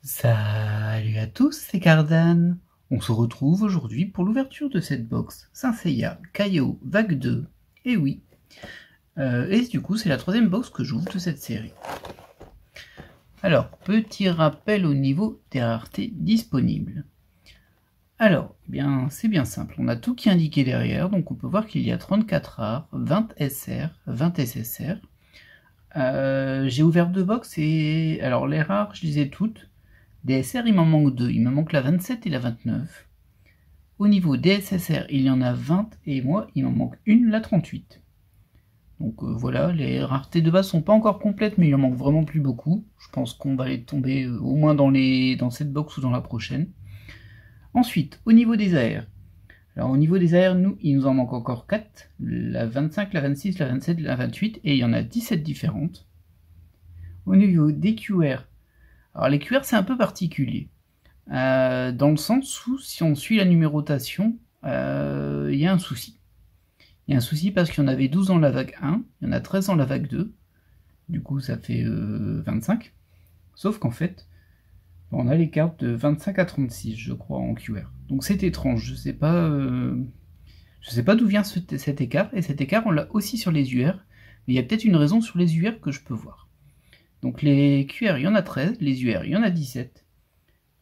Salut à tous, c'est Cardan. On se retrouve aujourd'hui pour l'ouverture de cette box Saint Seiya Kaio Vague 2. Et oui. Et du coup, c'est la troisième box que j'ouvre de cette série. Alors, petit rappel au niveau des raretés disponibles. Alors, eh bien, c'est bien simple. On a tout qui est indiqué derrière, donc on peut voir qu'il y a 34 rares, 20 SR, 20 SSR. J'ai ouvert deux box et alors les rares, je les ai toutes. Des SR, il m'en manque deux. Il me manque la 27 et la 29. Au niveau des SSR, il y en a 20 et moi, il m'en manque une, la 38. Donc voilà, les raretés de base sont pas encore complètes, mais il en manque vraiment plus beaucoup. Je pense qu'on va les tomber au moins dans cette box ou dans la prochaine. Ensuite, au niveau des AR. Alors au niveau des AR, il nous en manque encore 4. La 25, la 26, la 27, la 28. Et il y en a 17 différentes. Au niveau des QR, alors les QR c'est un peu particulier. Dans le sens où si on suit la numérotation, il y a un souci. Il y a un souci parce qu'il y en avait 12 dans la vague 1, il y en a 13 dans la vague 2, du coup ça fait 25. Sauf qu'en fait, on a les cartes de 25 à 36, je crois, en QR. Donc c'est étrange, je sais pas d'où vient cet écart, et cet écart on l'a aussi sur les UR, mais il y a peut-être une raison sur les UR que je peux voir. Donc les QR, il y en a 13, les UR, il y en a 17.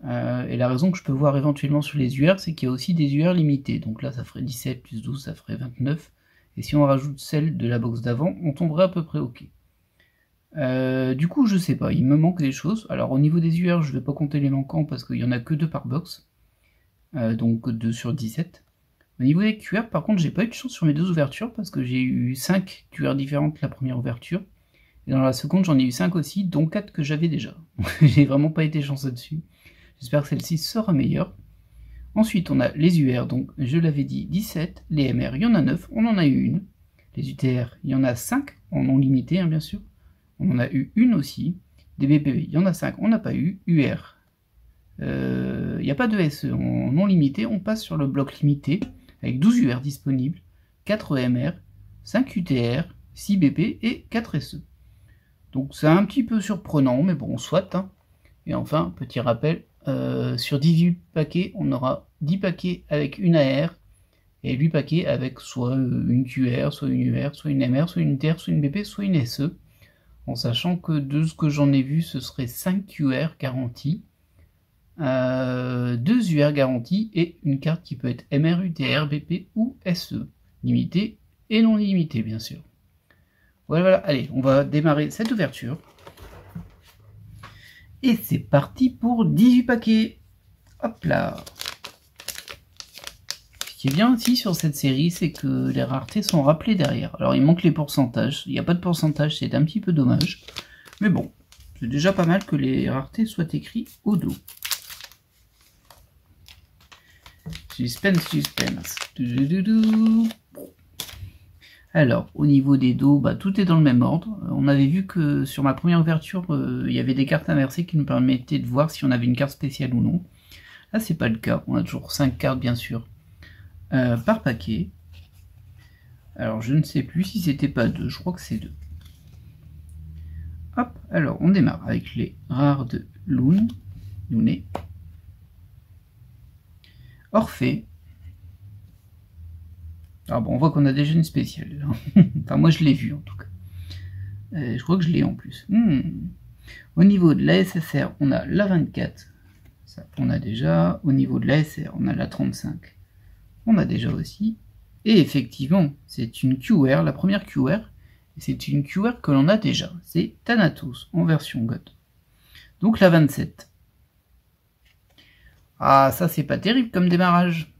Et la raison que je peux voir éventuellement sur les UR, c'est qu'il y a aussi des UR limités. Donc là, ça ferait 17 plus 12, ça ferait 29. Et si on rajoute celle de la box d'avant, on tomberait à peu près OK. Du coup, je sais pas, il me manque des choses. Alors au niveau des UR, je vais pas compter les manquants parce qu'il y en a que 2 par box. Donc 2 sur 17. Au niveau des QR, par contre, j'ai pas eu de chance sur mes deux ouvertures parce que j'ai eu 5 QR différentes la première ouverture. Et dans la seconde, j'en ai eu 5 aussi, dont 4 que j'avais déjà. J'ai vraiment pas été chanceux dessus. J'espère que celle-ci sera meilleure. Ensuite, on a les UR, donc je l'avais dit, 17. Les MR, il y en a 9, on en a eu une. Les UTR, il y en a 5, en non limité, hein, bien sûr. On en a eu une aussi. Des BPV, il y en a 5, on n'a pas eu. UR, il n'y a pas de SE en non limité, on passe sur le bloc limité, avec 12 UR disponibles, 4 MR, 5 UTR, 6 BP et 4 SE. Donc c'est un petit peu surprenant, mais bon, soit. Hein. Et enfin, petit rappel, sur 18 paquets, on aura 10 paquets avec une AR et 8 paquets avec soit une QR, soit une UR, soit une MR, soit une TR, soit une BP, soit une SE. En sachant que de ce que j'en ai vu, ce serait 5 QR garantis, 2 UR garantis et une carte qui peut être MR, UTR, BP ou SE. Limité et non limité, bien sûr. Voilà, allez, on va démarrer cette ouverture. Et c'est parti pour 18 paquets. Hop là. Ce qui est bien aussi sur cette série, c'est que les raretés sont rappelées derrière. Alors il manque les pourcentages. Il n'y a pas de pourcentage, c'est un petit peu dommage. Mais bon, c'est déjà pas mal que les raretés soient écrites au dos. Suspense, suspense. Alors, au niveau des dos, bah, tout est dans le même ordre. On avait vu que sur ma première ouverture, il y avait des cartes inversées qui nous permettaient de voir si on avait une carte spéciale ou non. Là, c'est pas le cas. On a toujours 5 cartes, bien sûr, par paquet. Alors, je ne sais plus si c'était pas 2. Je crois que c'est 2. Hop, alors, on démarre avec les rares de Lune, Orphée. Ah bon, on voit qu'on a déjà une spéciale. Enfin, moi, je l'ai vue, en tout cas. Je crois que je l'ai en plus. Au niveau de la SSR, on a la 24. Ça, on a déjà. Au niveau de la SR, on a la 35. On a déjà aussi. Et effectivement, c'est une QR, la première QR. C'est une QR que l'on a déjà. C'est Thanatos en version God. Donc la 27. Ah, ça, c'est pas terrible comme démarrage.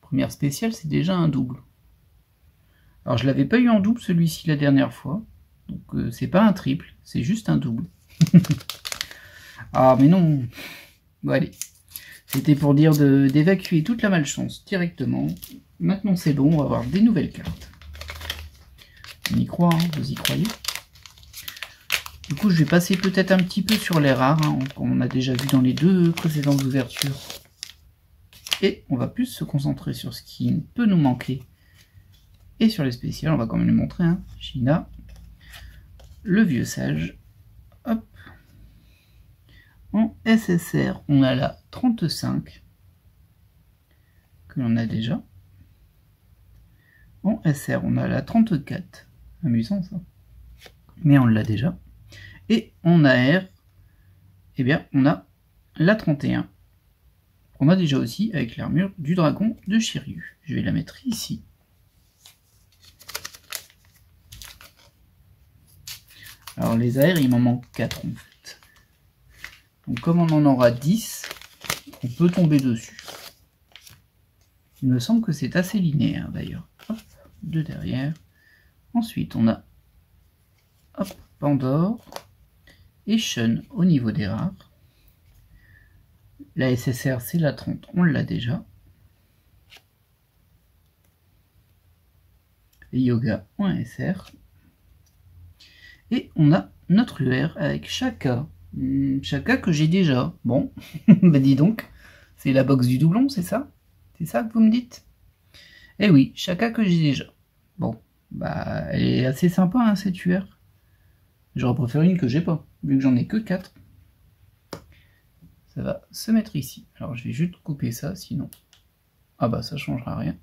Première spéciale, c'est déjà un double. Alors je l'avais pas eu en double celui-ci la dernière fois, donc c'est pas un triple, c'est juste un double. Ah mais non. Bon allez, c'était pour dire d'évacuer toute la malchance directement. Maintenant c'est bon, on va avoir des nouvelles cartes. On y croit, hein, vous y croyez? Du coup je vais passer peut-être un petit peu sur les rares, hein, comme on a déjà vu dans les deux précédentes ouvertures. Et on va plus se concentrer sur ce qui peut nous manquer. Et sur les spéciales, on va quand même les montrer. Hein. China, le vieux sage. Hop. En SSR, on a la 35, que l'on a déjà. En SR, on a la 34. Amusant ça. Mais on l'a déjà. Et en AR, eh bien, on a la 31. On a déjà aussi avec l'armure du dragon de Shiryu. Je vais la mettre ici. Alors les AR, il m'en manque 4 en fait. Donc comme on en aura 10, on peut tomber dessus. Il me semble que c'est assez linéaire d'ailleurs. Hop, 2 derrière. Ensuite on a hop, Pandore et Shun au niveau des rares. La SSR c'est la 30, on l'a déjà. Et Yoga en SR. Et on a notre UR avec Shaka. Shaka que j'ai déjà. Bon, bah dis donc, c'est la box du doublon, c'est ça? C'est ça que vous me dites? Eh oui, Shaka que j'ai déjà. Bon, bah elle est assez sympa hein, cette UR. J'aurais préféré une que j'ai pas, vu que j'en ai que 4. Ça va se mettre ici. Alors je vais juste couper ça, sinon... Ah bah ça changera rien.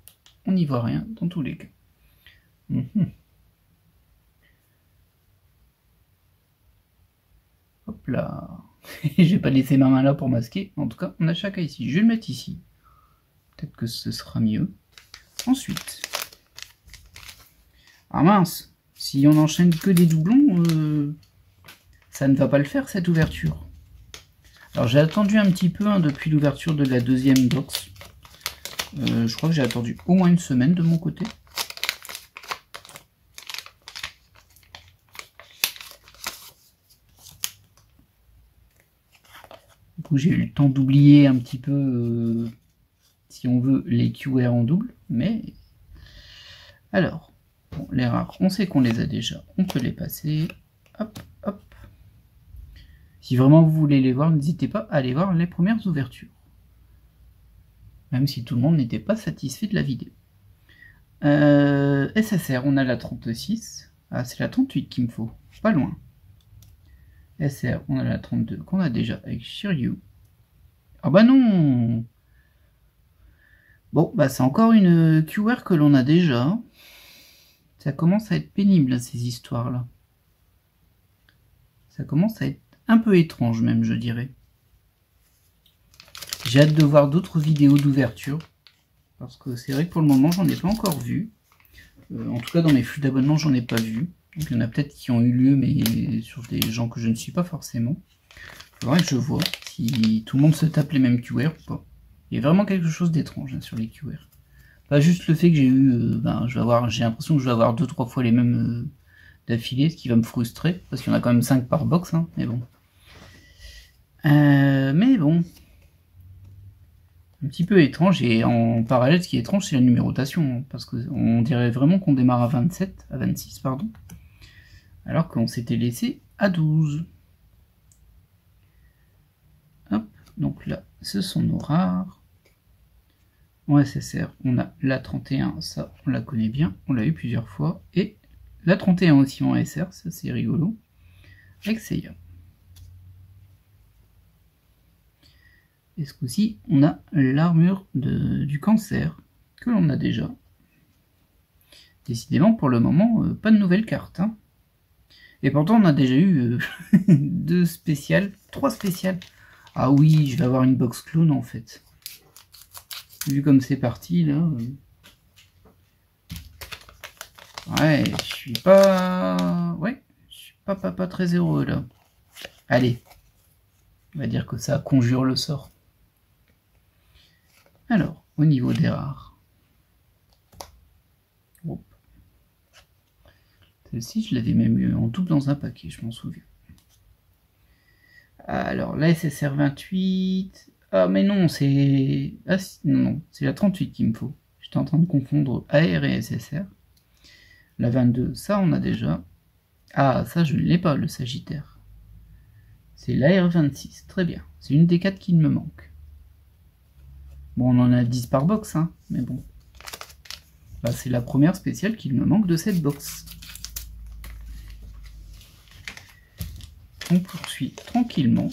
On n'y voit rien dans tous les cas. Hop là. J'ai pas laissé ma main là pour masquer. En tout cas, on a Shaka ici. Je vais le mettre ici. Peut-être que ce sera mieux. Ensuite. Ah mince. Si on enchaîne que des doublons, ça ne va pas le faire cette ouverture. Alors j'ai attendu un petit peu hein, depuis l'ouverture de la deuxième box. Je crois que j'ai attendu au moins une semaine de mon côté. Du coup j'ai eu le temps d'oublier un petit peu, si on veut, les QR en double. Mais alors, bon, les rares, on sait qu'on les a déjà. On peut les passer. Hop, hop. Si vraiment vous voulez les voir, n'hésitez pas à aller voir les premières ouvertures. Même si tout le monde n'était pas satisfait de la vidéo. SSR, on a la 36. Ah, c'est la 38 qu'il me faut. Pas loin. SR, on a la 32 qu'on a déjà avec Shiryu. Ah bah non! Bon, bah c'est encore une QR que l'on a déjà. Ça commence à être pénible, ces histoires-là. Ça commence à être un peu étrange même, je dirais. J'ai hâte de voir d'autres vidéos d'ouverture. Parce que c'est vrai que pour le moment, j'en ai pas encore vu. En tout cas, dans mes flux d'abonnement, j'en ai pas vu. Donc, il y en a peut-être qui ont eu lieu, mais sur des gens que je ne suis pas forcément. Il faudrait que je vois si tout le monde se tape les mêmes QR ou pas. Il y a vraiment quelque chose d'étrange hein, sur les QR. Pas juste le fait que j'ai eu... j'ai l'impression que je vais avoir 2-3 fois les mêmes d'affilée, ce qui va me frustrer. Parce qu'il y en a quand même 5 par box, hein, mais bon. Un petit peu étrange, et en parallèle, ce qui est étrange, c'est la numérotation, parce qu'on dirait vraiment qu'on démarre à 26, pardon, alors qu'on s'était laissé à 12. Hop, donc là, ce sont nos rares. En SSR, on a la 31, ça, on la connaît bien, on l'a eu plusieurs fois, et la 31 aussi en SR, ça c'est rigolo, avec Seiya. Et ce coup-ci, on a l'armure du cancer, que l'on a déjà. Décidément, pour le moment, pas de nouvelles cartes. Hein. Et pourtant, on a déjà eu 2 spéciales, 3 spéciales. Ah oui, je vais avoir une box clone, en fait. Vu comme c'est parti, là... Ouais, je suis pas... Ouais, je suis pas très heureux, là. Allez. On va dire que ça conjure le sort. Alors, au niveau des rares. Celle-ci, je l'avais même eu en double dans un paquet, je m'en souviens. Alors, la SSR 28... Ah, mais non, c'est... Ah, non, c'est la 38 qu'il me faut. J'étais en train de confondre AR et SSR. La 22, ça, on a déjà. Ah, ça, je ne l'ai pas, le Sagittaire. C'est l'AR 26, très bien. C'est une des 4 qui me manque. Bon, on en a 10 par box, hein, mais bon. Bah, c'est la première spéciale qu'il me manque de cette box. On poursuit tranquillement.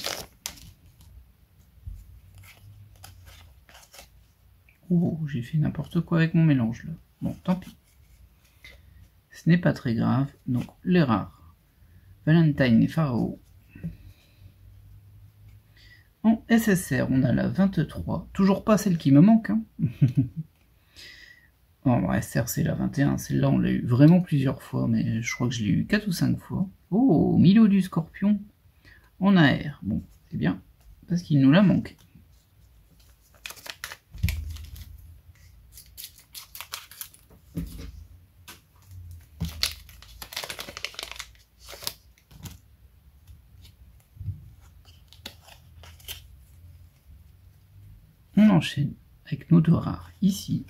Oh, j'ai fait n'importe quoi avec mon mélange là. Bon, tant pis. Ce n'est pas très grave. Donc, les rares. Valentine et Pharaoh. En SSR, on a la 23. Toujours pas celle qui me manque. Hein. En SR, c'est la 21. Celle-là, on l'a eu vraiment plusieurs fois, mais je crois que je l'ai eu 4 ou 5 fois. Oh, Milo du Scorpion en AR. Bon, c'est bien, parce qu'il nous la manque. On enchaîne avec nos deux rares ici.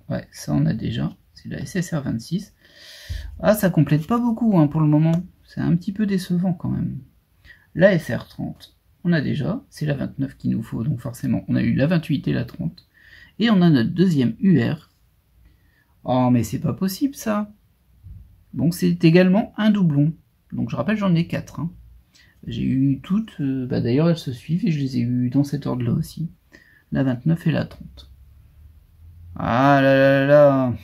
Ouais, ça on a déjà. C'est la SSR 26. Ah, ça complète pas beaucoup hein, pour le moment. C'est un petit peu décevant quand même. La SR 30, on a déjà. C'est la 29 qu'il nous faut. Donc forcément, on a eu la 28 et la 30. Et on a notre deuxième UR. Oh, mais c'est pas possible ça. Donc c'est également un doublon. Donc je rappelle, j'en ai 4. Hein. J'ai eu toutes. D'ailleurs, elles se suivent et je les ai eues dans cet ordre-là aussi. La 29 et la 30. Ah là là là.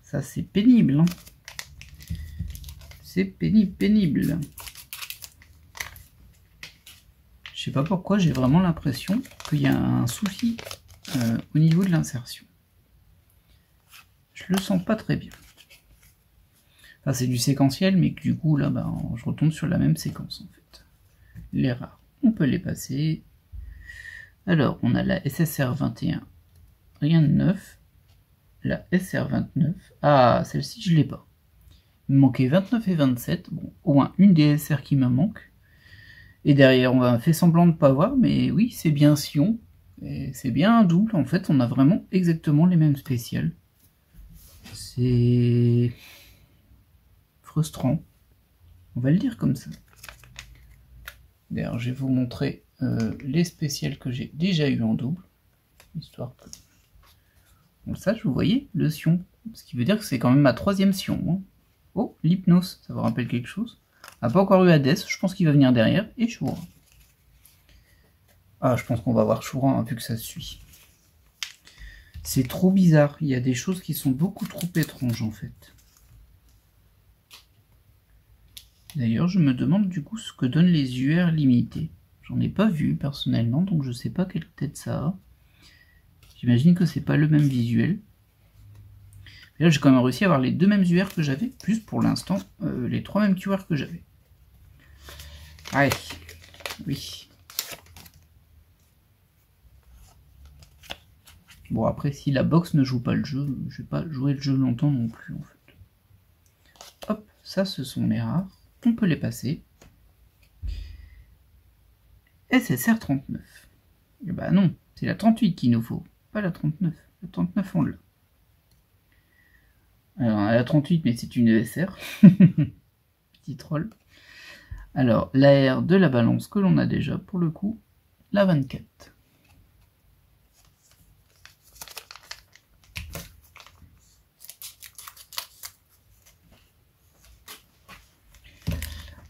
Ça, c'est pénible. Hein. C'est pénible. Je sais pas pourquoi, j'ai vraiment l'impression qu'il y a un souci au niveau de l'insertion. Je le sens pas très bien. Enfin, c'est du séquentiel, mais que du coup, là, je retombe sur la même séquence, en fait. Les rares, on peut les passer. Alors, on a la SSR 21, rien de neuf. La SR 29, ah, celle-ci, je l'ai pas. Il me manquait 29 et 27, bon, au moins une des SR qui me manque. Et derrière, on va faire semblant de ne pas voir, mais oui, c'est bien Sion. C'est bien un double, en fait, on a vraiment exactement les mêmes spéciales. C'est frustrant. On va le dire comme ça. D'ailleurs, je vais vous montrer les spéciales que j'ai déjà eu en double. Histoire que on le sache, vous voyez, le Sion. Ce qui veut dire que c'est quand même ma troisième Sion. Hein. Oh, l'Hypnose, ça vous rappelle quelque chose. A pas encore eu Hades, je pense qu'il va venir derrière, et Shura. Ah, je pense qu'on va voir Shura, hein, vu que ça suit. C'est trop bizarre, il y a des choses qui sont beaucoup trop étranges en fait. D'ailleurs, je me demande du coup ce que donnent les UR limités. J'en ai pas vu personnellement, donc je sais pas quelle tête ça a. J'imagine que c'est pas le même visuel. Et là, j'ai quand même réussi à avoir les deux mêmes UR que j'avais, plus pour l'instant les trois mêmes QR que j'avais. Allez, oui. Bon, après, si la box ne joue pas le jeu, je vais pas jouer le jeu longtemps non plus, en fait. Hop, ça, ce sont les rares. On peut les passer. SSR 39. Et bah non, c'est la 38 qu'il nous faut, pas la 39. La 39, on l'a. Alors, on a la 38, mais c'est une ESR. Petit troll. Alors, l'AR de la balance que l'on a déjà, pour le coup, la 24.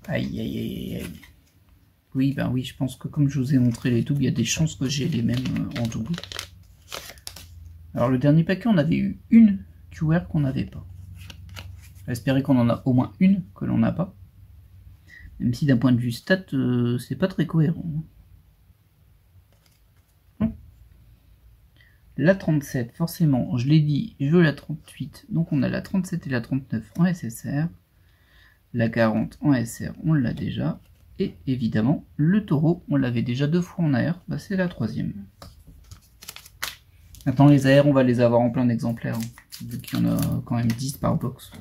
Aïe, aïe, aïe, aïe. Oui, ben oui, je pense que comme je vous ai montré les doubles, il y a des chances que j'ai les mêmes en double. Alors, le dernier paquet, on avait eu une QR qu'on n'avait pas. J'espérais qu'on en a au moins une que l'on n'a pas. Même si d'un point de vue stat, c'est pas très cohérent. La 37, forcément, je l'ai dit, je veux la 38. Donc on a la 37 et la 39 en SSR. La 40 en SR, on l'a déjà. Et évidemment, le taureau, on l'avait déjà 2 fois en AR, bah c'est la troisième. Maintenant les AR, on va les avoir en plein d'exemplaires, hein, vu qu'il y en a quand même 10 par box.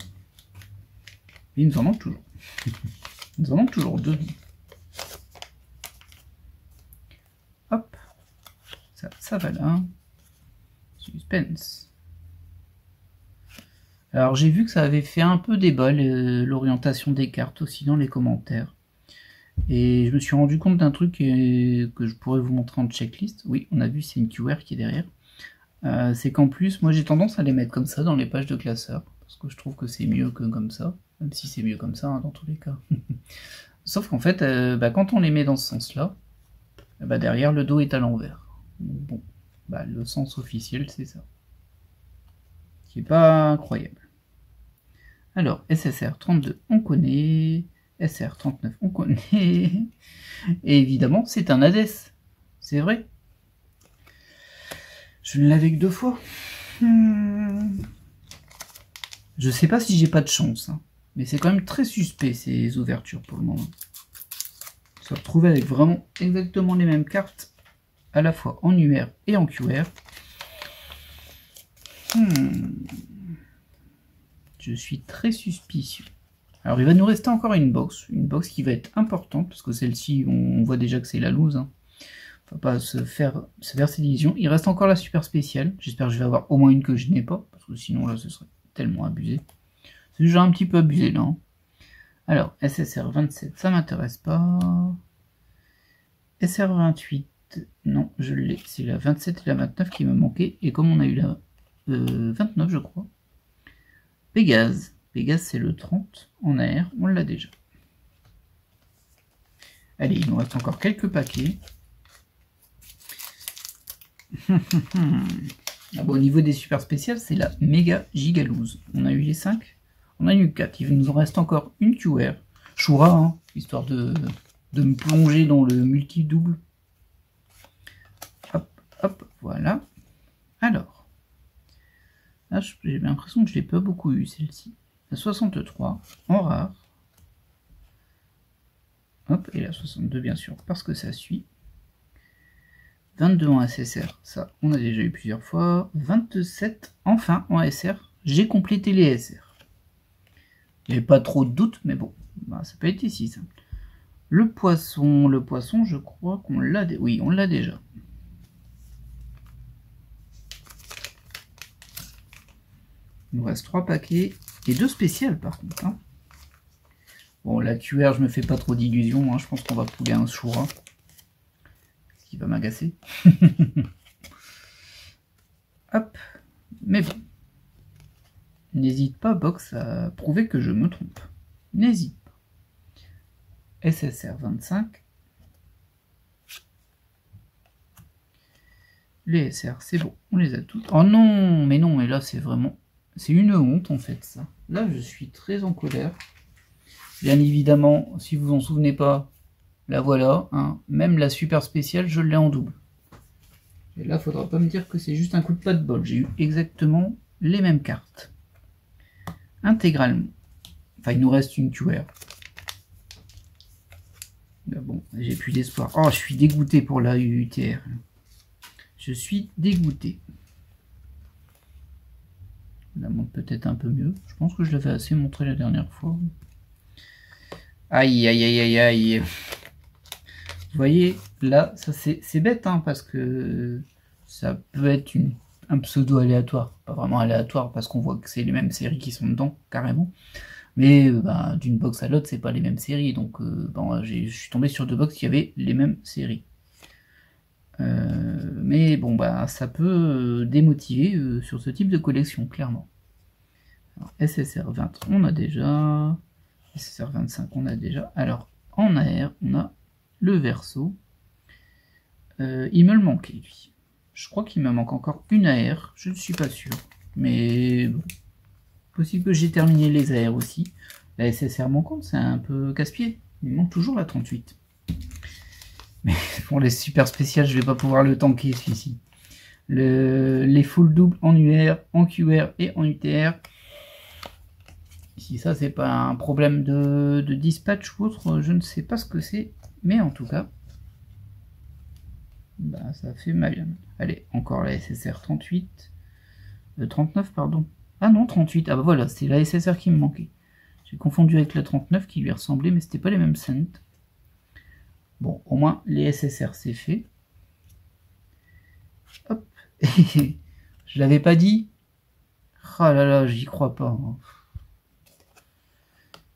Et il nous en manque toujours. Il nous en manque toujours 2. Hop, ça va là. Suspense. Alors j'ai vu que ça avait fait un peu débat l'orientation des cartes aussi dans les commentaires. Et je me suis rendu compte d'un truc que je pourrais vous montrer en checklist. Oui, on a vu, c'est une QR qui est derrière. C'est qu'en plus, moi j'ai tendance à les mettre comme ça dans les pages de classeurs. Parce que je trouve que c'est mieux que comme ça. Même si c'est mieux comme ça, hein, dans tous les cas. Sauf qu'en fait, quand on les met dans ce sens-là, derrière le dos est à l'envers. Bon, bah, le sens officiel, c'est ça. Qui est pas incroyable. Alors, SSR 32, on connaît. SR 39, on connaît. Et évidemment, c'est un Hades. C'est vrai. Je ne l'avais que 2 fois. Je sais pas si j'ai pas de chance, hein. Mais c'est quand même très suspect ces ouvertures pour le moment. Se retrouver avec vraiment exactement les mêmes cartes, à la fois en UR et en QR. Je suis très suspicieux. Alors il va nous rester encore une box qui va être importante, parce que celle-ci, on voit déjà que c'est la loose, hein. Faut pas se verser d'illusions. Il reste encore la super spéciale. J'espère que je vais avoir au moins une que je n'ai pas, parce que sinon là ce serait tellement abusé. C'est déjà un petit peu abusé là, hein. Alors, SSR 27, ça m'intéresse pas. SR 28, non, je l'ai. C'est la 27 et la 29 qui me manquaient. Et comme on a eu la 29, je crois. Pégase. Pégase, c'est le 30 en AR. On l'a déjà. Allez, il nous reste encore quelques paquets. Ah bon, au niveau des super spéciales, c'est la méga gigalouse. On a eu les 5. On a eu 4. Il nous en reste encore une QR. Shura, hein, histoire de me plonger dans le multi-double. Hop, hop, voilà. Alors, là, j'ai l'impression que je l'ai pas beaucoup eu, celle-ci. La 63, en rare. Hop, et la 62, bien sûr, parce que ça suit. 22 en SSR, ça, on a déjà eu plusieurs fois. 27, enfin, en SR. J'ai complété les SR. Il n'y avait pas trop de doutes, mais bon, bah, ça peut être si simple. Le poisson, je crois qu'on l'a... Oui, on l'a déjà. Il nous reste 3 paquets. Et 2 spéciales, par contre, hein. Bon, la QR, je me fais pas trop d'illusions, hein. Je pense qu'on va pouler un Shura. Ce qui va m'agacer. Hop. Mais bon. N'hésite pas, Box, à prouver que je me trompe. N'hésite pas. SSR 25. Les SR, c'est bon, on les a toutes. Oh non, mais là, c'est vraiment... C'est une honte, en fait, ça. Là, je suis très en colère. Bien évidemment, si vous en souvenez pas, la voilà, hein. Même la super spéciale, je l'ai en double. Et là, faudra pas me dire que c'est juste un coup de pas de bol. J'ai eu exactement les mêmes cartes. Intégralement. Enfin, il nous reste une QR. Mais bon, j'ai plus d'espoir. Oh, je suis dégoûté pour la UTR. Je suis dégoûté. On la montre peut-être un peu mieux. Je pense que je l'avais assez montré la dernière fois. Aïe, aïe, aïe, aïe, aïe. Vous voyez, là, ça c'est bête, hein, parce que ça peut être un pseudo aléatoire. Pas vraiment aléatoire, parce qu'on voit que c'est les mêmes séries qui sont dedans, carrément. Mais bah, d'une box à l'autre, c'est pas les mêmes séries. Donc bon, je suis tombé sur 2 box qui avaient les mêmes séries. Mais bon, bah, ça peut démotiver sur ce type de collection, clairement. Alors, SSR 20, on a déjà. SSR 25, on a déjà. Alors, en AR, on a le verso. Il me le manquait, lui. Je crois qu'il me manque encore une AR. Je ne suis pas sûr. Mais bon. Possible que j'ai terminé les AR aussi. La SSR manquante, c'est un peu casse-pied. Il manque toujours la 38. Mais pour les super spéciales, je vais pas pouvoir le tanker celui-ci. Les full doubles en UR, en QR et en UTR. Si ça c'est pas un problème de dispatch ou autre, je ne sais pas ce que c'est. Mais en tout cas, bah, ça fait mal. Allez, encore la SSR 38. 39, pardon. Ah non, 38. Ah bah voilà, c'est la SSR qui me manquait. J'ai confondu avec la 39 qui lui ressemblait, mais c'était pas les mêmes cents. Bon, au moins, les SSR, c'est fait. Hop. Je l'avais pas dit. Ah là là, j'y crois pas, hein.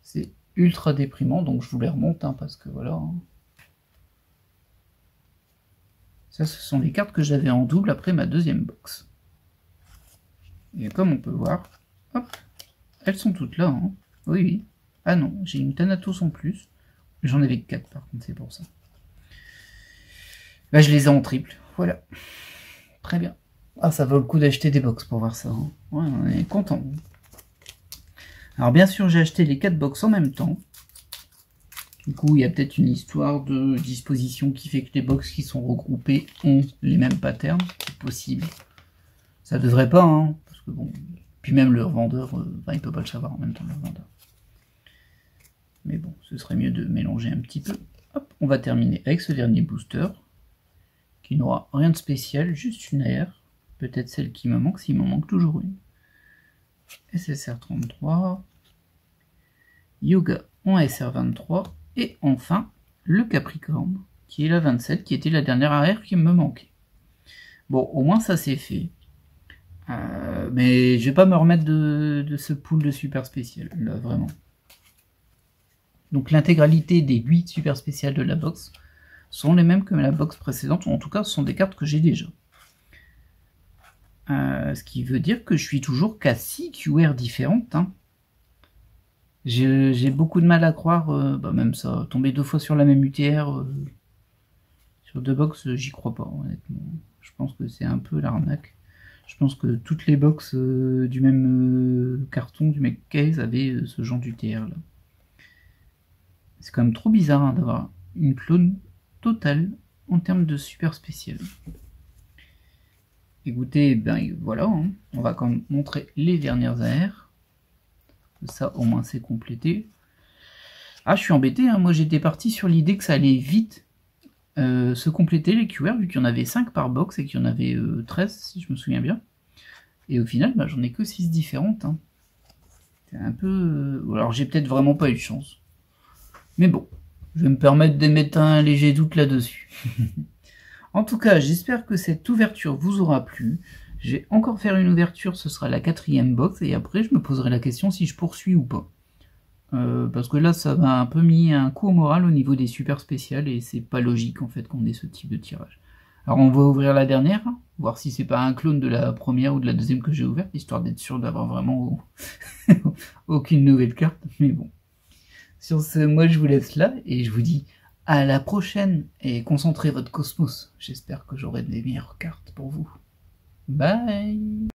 C'est ultra déprimant, donc je vous les remonte, hein, parce que voilà. Hein. Ça, ce sont les cartes que j'avais en double après ma deuxième box. Et comme on peut voir, hop, elles sont toutes là, hein. Oui, oui. Ah non, j'ai une Thanatos en plus. J'en avais que 4 par contre, c'est pour ça. Là, je les ai en triple. Voilà. Très bien. Ah, ça vaut le coup d'acheter des box pour voir ça. Hein. Ouais, on est content. Alors bien sûr, j'ai acheté les 4 box en même temps. Du coup, il y a peut-être une histoire de disposition qui fait que les box qui sont regroupées ont les mêmes patterns. C'est possible. Ça devrait pas, hein. Parce que bon... Puis même le revendeur, il peut pas le savoir en même temps, le revendeur. Mais bon, ce serait mieux de mélanger un petit peu. Hop, on va terminer avec ce dernier booster. Qui n'aura rien de spécial, juste une aire. Peut-être celle qui me manque, s'il m'en manque toujours une. SSR33. Yoga en SR23. Et enfin, le Capricorne, qui est la 27, qui était la dernière aire qui me manquait. Bon, au moins ça c'est fait. Mais je vais pas me remettre de ce pool de super spécial, là, vraiment. Donc l'intégralité des 8 super spéciales de la box sont les mêmes que la box précédente, ou en tout cas ce sont des cartes que j'ai déjà. Ce qui veut dire que je suis toujours qu'à 6 QR différentes. Hein. J'ai beaucoup de mal à croire, même ça, tomber 2 fois sur la même UTR, sur 2 box, j'y crois pas, honnêtement. Je pense que c'est un peu l'arnaque. Je pense que toutes les box du même carton, du même case, avaient ce genre d'UTR là. C'est quand même trop bizarre hein, d'avoir une clone totale en termes de super spécial. Écoutez, ben voilà, hein. On va quand même montrer les dernières AR. Ça au moins c'est complété. Ah, je suis embêté, hein. Moi j'étais parti sur l'idée que ça allait vite se compléter les QR, vu qu'il y en avait 5 par box et qu'il y en avait 13 si je me souviens bien. Et au final, bah, j'en ai que 6 différentes. Hein. C'est un peu... Alors j'ai peut-être vraiment pas eu de chance. Mais bon, je vais me permettre d'émettre un léger doute là-dessus. En tout cas, j'espère que cette ouverture vous aura plu. Je vais encore faire une ouverture, ce sera la 4e box, et après je me poserai la question si je poursuis ou pas. Parce que là, ça m'a un peu mis un coup au moral au niveau des super spéciales, et c'est pas logique en fait qu'on ait ce type de tirage. Alors on va ouvrir la dernière, hein, voir si c'est pas un clone de la première ou de la deuxième que j'ai ouverte, histoire d'être sûr d'avoir vraiment aucune nouvelle carte, mais bon. Sur ce, moi je vous laisse là, et je vous dis à la prochaine, et concentrez votre cosmos. J'espère que j'aurai des meilleures cartes pour vous. Bye!